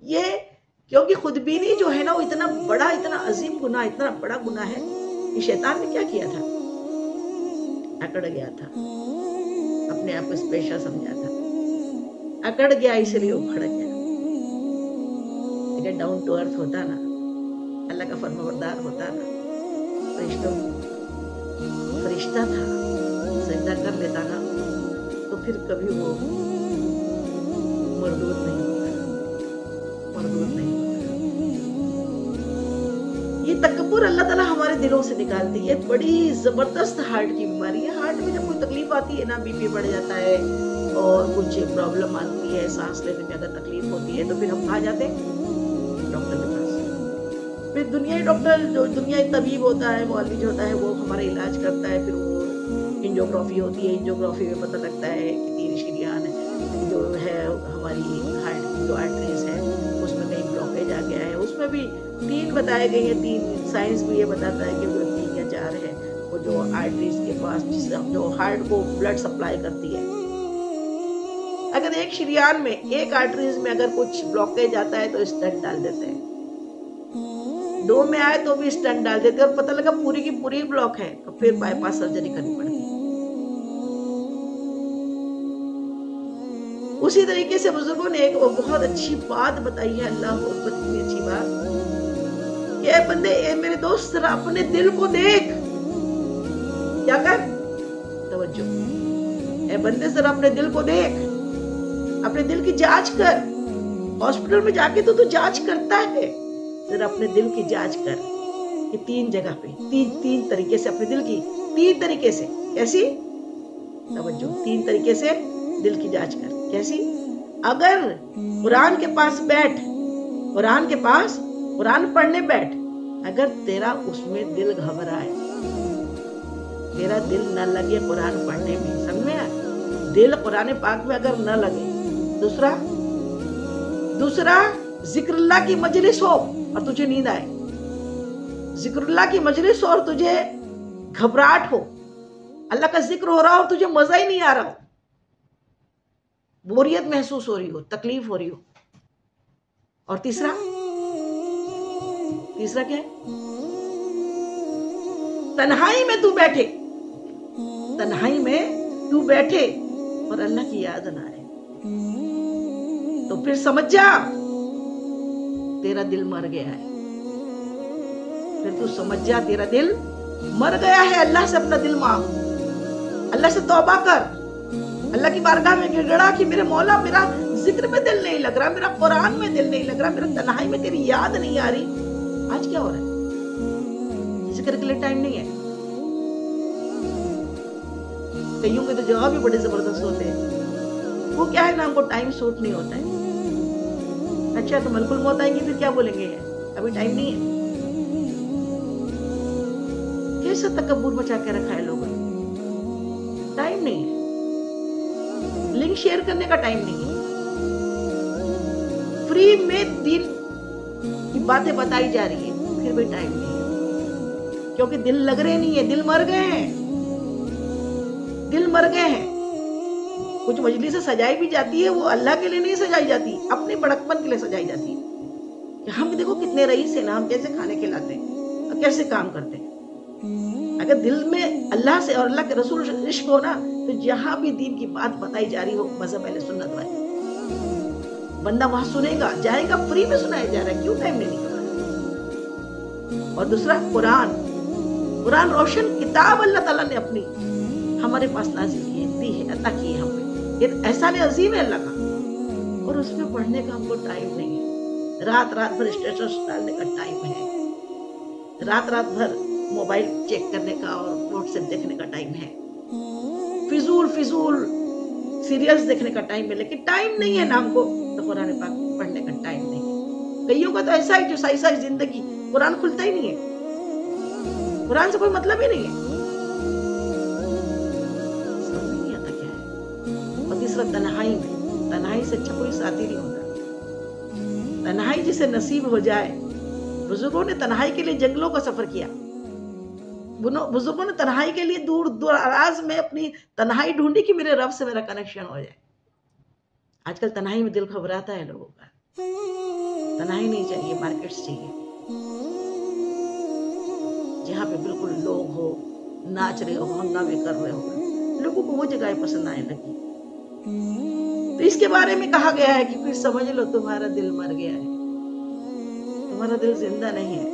یہ کیونکہ خودبینی جو ہے نا وہ اتنا بڑا، اتنا عظیم گناہ، اتنا بڑا گناہ ہے کہ شیطان نے کیا کیا تھا، اکڑ گیا تھا، اپنے آپ کو اسپیشل سمجھا تھا، اکڑ گیا اس لیے اکھڑ گیا. اگر ڈاؤن ٹو ارتھ ہوتا نا، اللہ کا فرمانبردار ہوتا نا، فرشتہ تھا، سجدہ کر لیتا نا، تو پھر کبھی وہ مردود نہیں ہوتا، مردود نہیں ہوتا. یہ تکبر اللہ تعالیٰ ہمارے دلوں سے نکالتی ہے. بڑی زبردست ہارٹ کی بیماری ہے. ہارٹ میں جب کوئی تکلیف آتی ہے نا، بی پی بڑھ جاتا ہے اور کچھ پرابلم آتی ہے، سانس لینے میں اگر تکلیف ہوتی ہے، تو پھر ہم کہاں جاتے ہیں؟ ڈاکٹر کے پاس. پھر دنیائی ڈاکٹر، جو دنیائی طبیب ہوتا ہے، معالج ہوتا ہے، وہ ہمارا علاج کرتا ہے. پھر وہ انجیوگرافی ہوتی ہے، انجیوگرافی میں پتہ لگتا ہے کہ تین شریان جو ہے ہماری ہارٹ کی جو آرٹریز ہے اس میں کہیں بلاکیج آ گیا ہے. اس میں بھی 3 بتائے گئے ہیں. 3 سائنس بھی یہ بتاتا ہے کہ وہ 3 یا 4 ہے، وہ جو آرٹریز کے پاس جو ہارٹ کو بلڈ سپلائی کرتی ہے. اگر ایک شریان میں، ایک آرٹریز میں اگر کچھ بلاکیج آتا ہے تو اسٹنٹ ڈال دیتے ہیں. 2 میں آئے تو بھی اسٹنٹ ڈال دیتے ہیں، اور پتہ لگا پوری کی پوری بلاک ہے تو پھر بائی پاس سرجری کرنی پڑتی ہے. اسی طریقے سے بزرگوں نے ایک بہت اچھی بات بتائی ہے. اللہ اکبر، اتنی اچھی بات کہ اے بندے، اے میرے دوست، ذرا اپنے دل کو دیکھ. کیا کر؟ توجہ. اے بندے ذرا اپنے دل کو دیکھ، اپنے دل کی جانچ کر. ہاسپٹل میں جا کے تو جانچ کرتا ہے، ذرا اپنے دل کی جانچ کر کہ 3 جگہ پہ 3 طریقے سے اپنے دل کی 3 طریقے سے. کیسی؟ توجہ. 3 طریقے سے دل کی جانچ کر. کیسی؟ اگر قرآن کے پاس بیٹھ، قرآن کے پاس قرآن پڑھنے بیٹھ، اگر تیرا اس میں دل گھبرائے، تیرا دل نہ لگے قرآن پڑھنے میں، سمجھ میں آیا؟ دل قرآن پاک میں اگر نہ لگے. دوسرا ذکر اللہ کی مجلس ہو اور تجھے نیند آئے. ذکر اللہ کی مجلس ہو اور تجھے گھبراہٹ ہو، اللہ کا ذکر ہو رہا ہو اور تجھے مزہ ہی نہیں آ رہا ہو، بوریت محسوس ہو رہی ہو، تکلیف ہو رہی ہو. اور تیسرا کیا ہے؟ تنہائی میں تو بیٹھے، تنہائی میں تو بیٹھے اور اللہ کی یاد نہ آئے، تو پھر سمجھ جا تیرا دل مر گیا ہے. پھر تو سمجھ جا تیرا دل مر گیا ہے. اللہ سے اپنا دل مانگ، اللہ سے توبہ کر، اللہ کی بارگاہ میں گڑ گڑا کہ میرے مولا، میرا ذکر میں دل نہیں لگ رہا، میرا قرآن میں دل نہیں لگ رہا، میرا تنہائی میں تیری یاد نہیں آ رہی. آج کیا ہو رہا ہے؟ ذکر کے لیے ٹائم نہیں ہے. کئیوں کے تو جواب بھی بڑے زبردست ہوتے ہیں. وہ کیا ہے نا، ہم کو ٹائم سوٹ نہیں ہوتا ہے. اچھا تو ملک الموت آئیں گے پھر کیا بولیں گے؟ ابھی ٹائم نہیں ہے. کیسا تکبر مچا کے رکھا ہے لوگوں نے. ٹائم نہیں ہے. لنک شیئر کرنے کا ٹائم نہیں ہے. فری میں دین کی باتیں بتائی جا رہی ہے، پھر بھی ٹائم نہیں ہے. کیونکہ دل لگ رہے نہیں ہے، دل مر گئے ہیں، دل مر گئے ہیں. کچھ مجلسیں سجائی بھی جاتی ہے، وہ اللہ کے لیے نہیں سجائی جاتی، اپنے بڑکپن کے لیے سجائی جاتی ہے کہ ہم دیکھو کتنے رئیس ہیں نا، ہم کیسے کھانے کھلاتے ہیں اور کیسے کام کرتے ہیں. اگر دل میں اللہ سے اور اللہ کے رسول عشق ہو نا، تو جہاں بھی دین کی بات بتائی جا رہی ہو، مذہب اہل سنت والے، بندہ وہاں سنے گا، جائے گا. فری میں سنایا جا رہا ہے، کیوں ٹائم نہیں نکل رہا؟ اور دوسرا قرآن روشن کتاب اللہ تعالیٰ نے اپنی ہمارے پاس نازل کی ہے، دی ہے، عطا کی ہے ہم پہ. یہ احسان عظیم ہے اللہ کا، اور اس میں پڑھنے کا ہم کو ٹائم نہیں ہے. رات بھر اسٹیٹس ڈالنے کا ٹائم ہے، رات بھر موبائل چیک کرنے کا اور واٹس ایپ دیکھنے کا ٹائم ہے، فضول سیریلز دیکھنے کا ٹائم ہے. لیکن ٹائم نہیں ہے نا ہم کو تو قرآن پاک پڑھنے کا ٹائم نہیں ہے. کئیوں کا تو ایسا ہے جو ساری زندگی قرآن کھلتا ہی نہیں ہے، قرآن سے کوئی مطلب ہی نہیں ہے، سمجھ نہیں آتا کیا ہے. اور تیسرا تنہائی سے اچھا کوئی ساتھی نہیں ہوتا. تنہائی جسے نصیب ہو جائے. بزرگوں نے تنہائی کے لیے جنگلوں کا سفر کیا. بزرگوں نے تنہائی کے لیے دور دراز میں اپنی تنہائی ڈھونڈی کہ میرے رب سے میرا کنیکشن ہو جائے. آج کل تنہائی میں دل گھبراتا ہے لوگوں کا. تنہائی نہیں چاہیے، مارکیٹس چاہیے جہاں پہ بالکل لوگ ہو، ناچ رہے ہو، ہنگامے کر رہے ہو، لوگوں کو وہ جگہیں پسند آنے لگی. تو اس کے بارے میں کہا گیا ہے کہ پھر سمجھ لو تمہارا دل مر گیا ہے، تمہارا دل زندہ نہیں ہے.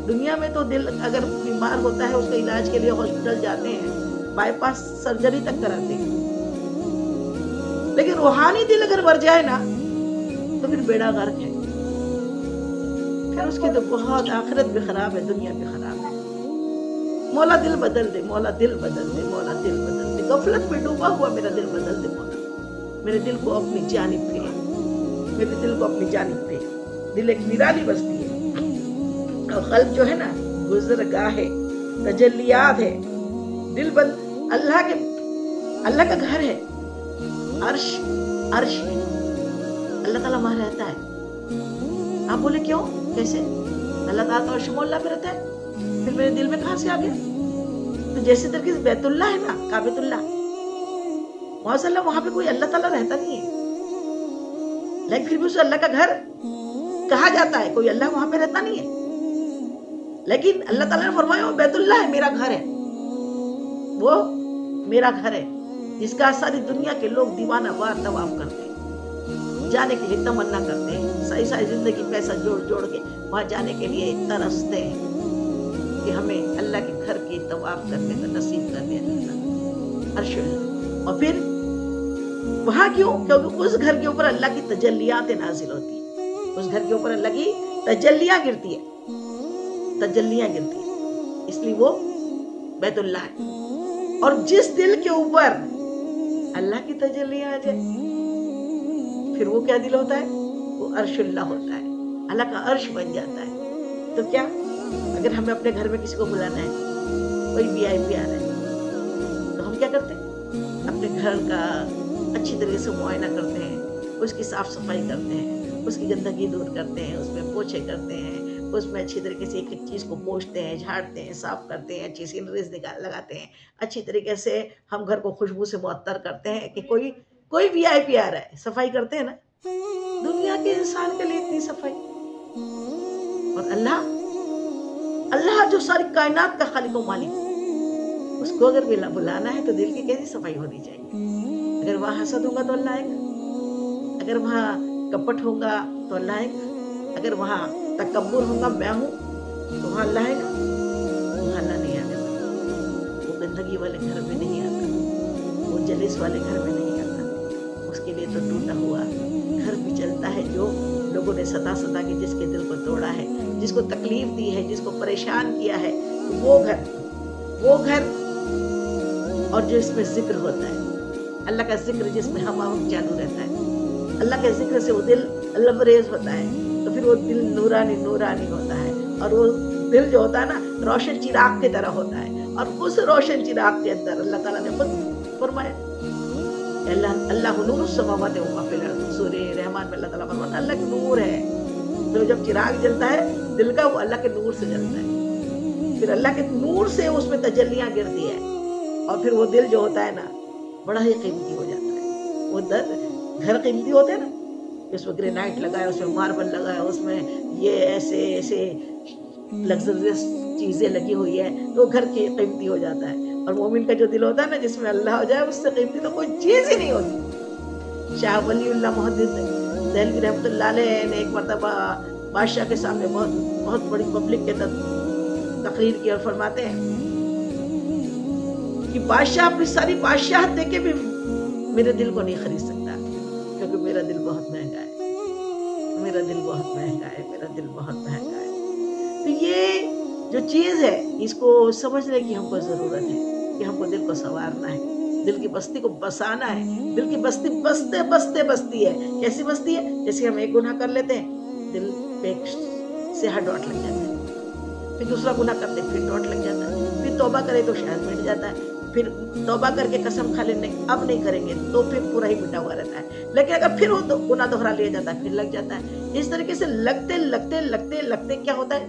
دنیا میں تو دل اگر بیمار ہوتا ہے اس کا علاج کے لیے ہاسپٹل جاتے ہیں، بائی پاس سرجری تک کراتے ہیں، لیکن روحانی دل اگر مر جائے نا تو پھر بیڑا غرق ہے. پھر اس کی تو بہت آخرت بھی خراب ہے، دنیا بھی خراب ہے. مولا دل بدل دے، مولا دل بدل دے، مولا دل بدل دے. غفلت میں ڈوبا ہوا میرا دل بدل دے مولا. میرے دل کو اپنی جانب پھیر، میرے دل کو اپنی جانب پھیر. دل ایک ویرانی بستی ہے، اور قلب جو ہے نا گزرگاہ ہے، تجلیات ہے. دل بند اللہ کا گھر ہے، عرش ہے. اللہ تعالیٰ وہاں رہتا ہے. آپ بولے کیوں، کیسے؟ اللہ تعالیٰ تو عرش مولا پہ رہتا ہے، پھر میرے دل میں کہاں سے آ گیا؟ تو جیسے طریقے سے بیت اللہ ہے نا، کعبۃ اللہ، وہاں پہ کوئی اللہ تعالیٰ رہتا نہیں ہے، لیکن پھر بھی اسے اللہ کا گھر کہا جاتا ہے. کوئی اللہ وہاں پہ رہتا نہیں ہے، لیکن اللہ تعالیٰ نے فرمایا وہ بیت اللہ ہے، میرا گھر ہے، وہ میرا گھر ہے جس کا ساری دنیا کے لوگ دیوانہ وار طواف کرتے ہیں، جانے کے لیے تمنا کرتے ہیں، ساری زندگی پیسہ جوڑ کے وہاں جانے کے لیے ترستے ہیں کہ ہمیں اللہ کے گھر کی طواف کرنے کا نصیب کر دے اللہ عرش اللہ. اور پھر وہاں کیوں؟ کیونکہ اس گھر کے اوپر اللہ کی تجلیات نازل ہوتی ہیں، اس گھر کے اوپر اللہ کی تجلیاں گرتی ہے، اس لیے وہ بیت اللہ ہے. اور جس دل کے اوپر اللہ کی تجلیاں آ جائے پھر وہ کیا دل ہوتا ہے؟ وہ عرش اللہ ہوتا ہے، اللہ کا عرش بن جاتا ہے. تو کیا اگر ہمیں اپنے گھر میں کسی کو بلانا ہے، کوئی VIP آ رہا ہے، تو ہم کیا کرتے ہیں؟ اپنے گھر کا اچھی طریقے سے معائنہ کرتے ہیں، اس کی صاف صفائی کرتے ہیں، اس کی گندگی دور کرتے ہیں، اس میں پوچھے کرتے ہیں، اس میں اچھی طریقے سے ایک چیز کو پوچھتے ہیں، جھاڑتے ہیں، صاف کرتے ہیں، اچھی سینریز لگاتے ہیں، اچھی طریقے سے ہم گھر کو خوشبو سے معطر کرتے ہیں کہ کوئی VIP آ رہا ہے. صفائی کرتے ہیں نا. دنیا کے انسان کے لیے اتنی صفائی، اور اللہ جو ساری کائنات کا خالق و مالک، اس کو اگر بلانا ہے تو دل کی کیسی صفائی ہونی چاہیے. اگر وہاں حسد ہوگا تو اللہ آئے گا، اگر وہاں کپٹ ہوگا تو اللہ آئے گا، اگر وہاں تکبر ہوگا میں ہوں تو وہاں اللہ آئے گا. وہاں اللہ نہیں آنے والا. وہ گندگی والے گھر میں نہیں آتا، وہ جلیس والے گھر میں نہیں آتا. اس کے لیے تو ٹوٹا ہوا گھر بھی چلتا ہے، جو لوگوں نے ستا کے جس کے دل کو توڑا ہے، جس کو تکلیف دی ہے، جس کو پریشان کیا ہے، وہ گھر اور جو اس میں ذکر ہوتا ہے، اللہ کا ذکر جس میں ہم چالو رہتا ہے، اللہ کے ذکر سے وہ دل لبریز ہوتا ہے، تو پھر وہ دل نورانی ہوتا ہے. اور وہ دل جو ہوتا ہے نا روشن چراغ کی طرح ہوتا ہے. اور اس روشن چراغ کے اندر اللہ تعالیٰ نے خود فرمایا اللہ نور السماوات و فی الارض. سورہ رحمان میں اللہ تعالیٰ فرماتا ہے اللہ کا نور ہے. تو جب چراغ جلتا ہے دل کا، وہ اللہ کے نور سے جلتا ہے، پھر اللہ کے نور سے اس میں تجلیاں گرتی ہے، اور پھر وہ دل جو ہوتا ہے نا بڑا ہی قیمتی ہو جاتا ہے. وہ گھر قیمتی ہوتے ہیں نا، اس میں گرینائٹ لگا ہے، اس میں ماربل لگا ہے، اس میں یہ ایسے لگژریس چیزیں لگی ہوئی ہے، تو گھر کی قیمتی ہو جاتا ہے. اور مومن کا جو دل ہوتا ہے نا جس میں اللہ ہو جائے، اس سے قیمتی تو کوئی چیز ہی نہیں ہوتی. شاہ ولی اللہ محدث دہلوی رحمۃ اللہ علیہ نے ایک مرتبہ بادشاہ کے سامنے بہت بڑی پبلک کے تقریر کی، اور فرماتے ہیں کہ بادشاہ اپنی ساری بادشاہت دے کے بھی میرے دل کو نہیں خرید سکتا، کیونکہ میرا دل بہت مہنگا ہے، میرا دل بہت مہنگا ہے، میرا دل بہت مہنگا ہے. تو یہ جو چیز ہے اس کو سمجھنے کی ہم کو ضرورت ہے کہ ہم کو دل کو سنوارنا ہے، دل کی بستی کو بسانا ہے. دل کی بستی بستی ہے. کیسی بستی ہے؟ جیسے ہم ایک گناہ کر لیتے ہیں، دل پہ ایک سیاہ ڈاٹ لگ جاتا ہے، پھر دوسرا گناہ کرتے پھر ڈاٹ لگ جاتا ہے، پھر توبہ کرے تو شاید مٹ جاتا ہے، پھر توبہ کر کے قسم کھا لینے اب نہیں کریں گے تو پھر پورا ہی مٹا ہوا رہتا ہے. لیکن اگر پھر وہ گناہ دوہرا لیا جاتا ہے پھر لگ جاتا ہے. اس طریقے سے لگتے کیا ہوتا ہے،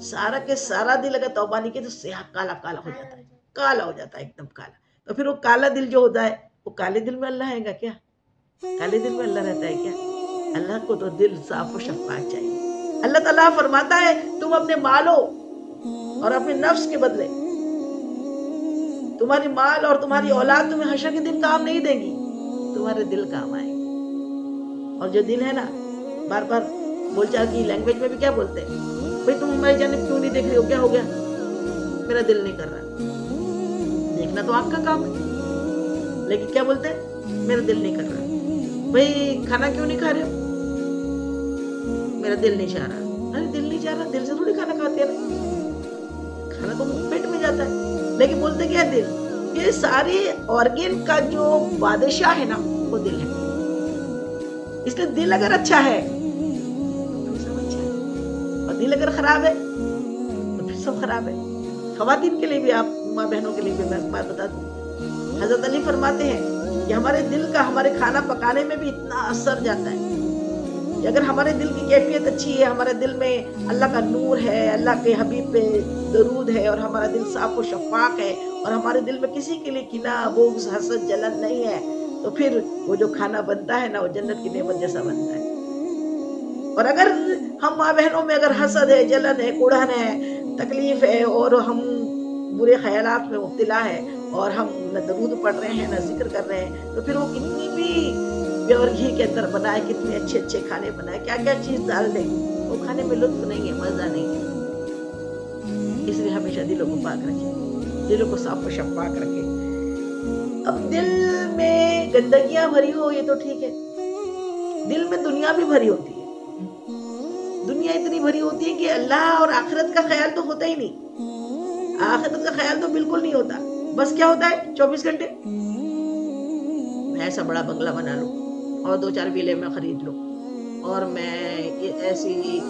سارا کے سارا دل اگر توبہ نہیں کی تو سیاہ کالا ہو جاتا ہے، کالا ہو جاتا ہے، ایک دم کالا. تو پھر وہ کالا دل جو ہوتا ہے، وہ کالے دل میں اللہ آئے گا کیا؟ کالے دل میں اللہ رہتا ہے کیا؟ اللہ کو تو دل صاف و شفاف چاہیے. اللہ تعالیٰ فرماتا ہے تم اپنے مالوں اور اپنے نفس کے بدلے، تمہاری مال اور تمہاری اولاد تمہیں حشر کے دن کام نہیں دے گی، تمہارے دل کام آئے گی. اور جو دل ہے نا، بار بار بول چال کی لینگویج میں بھی کیا بولتے ہیں، بھئی تم ہماری جانب کیوں نہیں دیکھ رہے ہو، کیا ہو گیا، میرا دل نہیں کر رہا. دیکھنا تو آپ کا کام ہے، لیکن کیا بولتے ہیں، میرا دل نہیں کر رہا. بھئی کھانا کیوں نہیں کھا رہے ہو، میرا دل نہیں چاہ رہا. ارے دل نہیں چاہ رہا، دل سے تھوڑی کھانا کھاتے ہیں، کھانا تو پیٹ میں جاتا ہے، لیکن بولتے کیا ہے، دل. یہ سارے آرگن کا جو بادشاہ ہے نا وہ دل ہے. اس لیے دل اگر اچھا ہے تو پھر سب اچھا ہے، اور دل اگر خراب ہے تو پھر سب خراب ہے. خواتین کے لیے بھی، آپ ماں بہنوں کے لیے بھی میں بات بتا دوں، حضرت علی فرماتے ہیں کہ ہمارے دل کا ہمارے کھانا پکانے میں بھی اتنا اثر جاتا ہے کہ اگر ہمارے دل کی کیفیت اچھی ہے، ہمارے دل میں اللہ کا نور ہے، اللہ کے حبیب پہ درود ہے، اور ہمارا دل صاف و شفاف ہے، اور ہمارے دل میں کسی کے لیے کینہ، بغض، حسد، جلن نہیں ہے، تو پھر وہ جو کھانا بنتا ہے نا وہ جنت کی نعمت جیسا بنتا ہے. اور اگر ہم ماں بہنوں میں اگر حسد ہے، جلن ہے، کوڑھن ہے، تکلیف ہے، اور ہم برے خیالات میں مبتلا ہے، اور ہم نہ درود پڑھ رہے ہیں نہ ذکر کر رہے ہیں، تو پھر وہ کتنی بھی پیور گھی کے اندر بنائے، کتنے اچھے اچھے کھانے بنائے، کیا کیا چیز ڈال دیں، وہ کھانے میں لطف نہیں ہے، مزہ نہیں ہے. اس لیے ہمیشہ دلوں کو پاک رکھیں، دلوں کو صاف و شفاف رکھیں. اب دل میں گندگیاں بھری ہو یہ تو ٹھیک ہے، دل میں دنیا بھی بھری ہوتی ہے. دنیا اتنی بھری ہوتی ہے کہ اللہ اور آخرت کا خیال تو ہوتا ہی نہیں. آخرت کا خیال تو بالکل نہیں ہوتا. بس کیا ہوتا ہے 24 گھنٹے میں ایسا بڑا بنگلہ بنا لوں، اور 2-4 ویلے میں خرید لوں، اور میں ایسی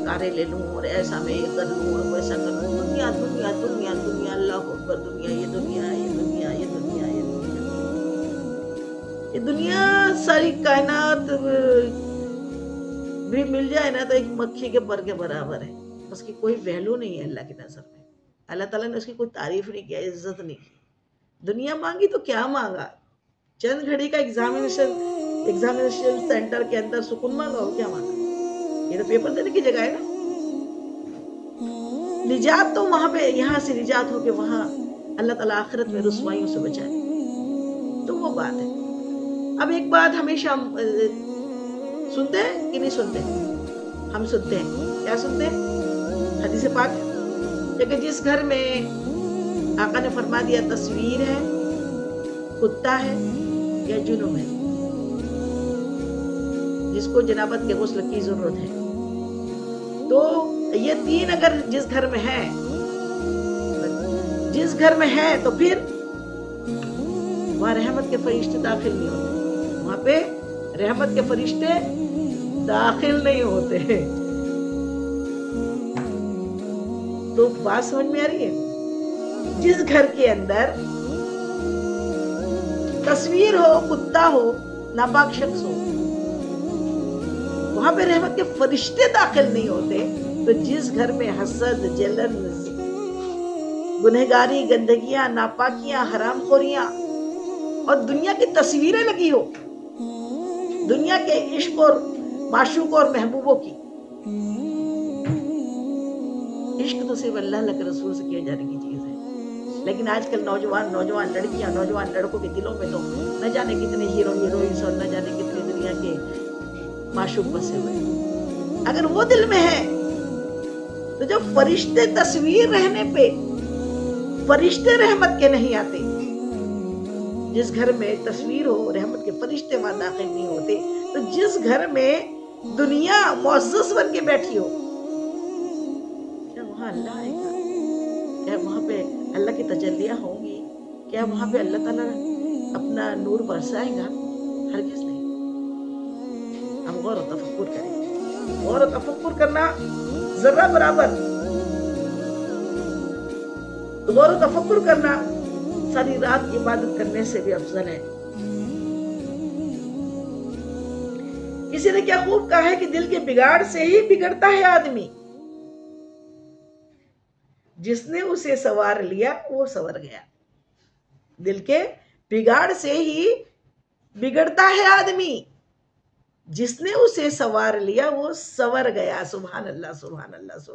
کاریں لے لوں، اور ایسا میں یہ کر لوں اور ویسا کر لوں. دنیا دنیا دنیا دنیا، اللہ اکبر، دنیا یہ دنیا یہ دنیا یہ دنیا یہ دنیا یہ دنیا. ساری کائنات بھی مل جائے نا تو ایک مکھی کے پر کے برابر ہے. اس کی کوئی ویلیو نہیں ہے اللہ کی نظر میں. اللہ تعالیٰ نے اس کی کوئی تعریف نہیں کیا، عزت نہیں کی. دنیا مانگی تو کیا مانگا، چند گھڑی کا ایگزامینیشن سینٹر کے اندر سکون مانگا ہو، کیا مانگا. یہ تو پیپر دینے کی جگہ ہے نا. نجات تو وہاں پہ، یہاں سے نجات ہو کے وہاں اللہ تعالیٰ آخرت میں رسوائیوں سے بچائے، تو وہ بات ہے. اب ایک بات ہمیشہ سنتے ہیں کہ نہیں سنتے، ہم سنتے ہیں. کیا سنتے ہیں؟ حدیث پاک کہ جس گھر میں آقا نے فرما دیا تصویر ہے، کتا ہے یا جنم ہے، جس کو جنابت کے غسل کی ضرورت ہے، تو یہ 3 اگر جس گھر میں ہے تو پھر وہاں رحمت کے فرشتے داخل نہیں ہوتے. وہاں پہ رحمت کے فرشتے داخل نہیں ہوتے. تو بات سمجھ میں آ رہی ہے؟ جس گھر کے اندر تصویر ہو، کتا ہو، ناپاک شخص ہو، وہاں پہ رحمت کے فرشتے داخل نہیں ہوتے. تو جس گھر میں حسد، جلن، گنہگاری، گندگیاں، ناپاکیاں، حرام خوریاں اور دنیا کی تصویریں لگی ہو، دنیا کے عشق اور معشوق اور محبوبوں کی. عشق تو صرف اللہ کے رسول سے کیا جانے کی چیز ہے، لیکن آج کل نوجوان لڑکیاں، نوجوان لڑکوں کے دلوں میں تو نہ جانے کتنے ہیرو ہیروئنس اور نہ جانے کتنے دنیا کے معشوق بسے ہوئے. اگر وہ دل میں ہے تو جب فرشتے تصویر رہنے پہ فرشتے رحمت کے نہیں آتے. جس گھر میں تصویر ہو، رحمت کے فرشتے وہاں داخل نہیں ہوتے. تو جس گھر میں دنیا معزز بن کے بیٹھی ہو، کیا وہاں اللہ آئے گا؟ کیا وہاں پہ اللہ کی تجلیاں ہوں گی؟ کیا وہاں پہ اللہ تعالیٰ اپنا نور برسائے گا؟ ہرگز نہیں. ہم غور و تفکر کریں. غور و تفکر کرنا ذرہ برابر، غور و تفکر کرنا ساری رات عبادت کرنے سے بھی افضل ہے. کسی نے کیا خوب کہا ہے کہ دل کے بگاڑ سے ہی بگڑتا ہے آدمی. جس نے اسے سنوار لیا وہ سنور گیا. دل کے بگاڑ سے ہی بگڑتا ہے آدمی. جس نے اسے سوار لیا وہ سور گیا. سبحان اللہ سبحان اللہ.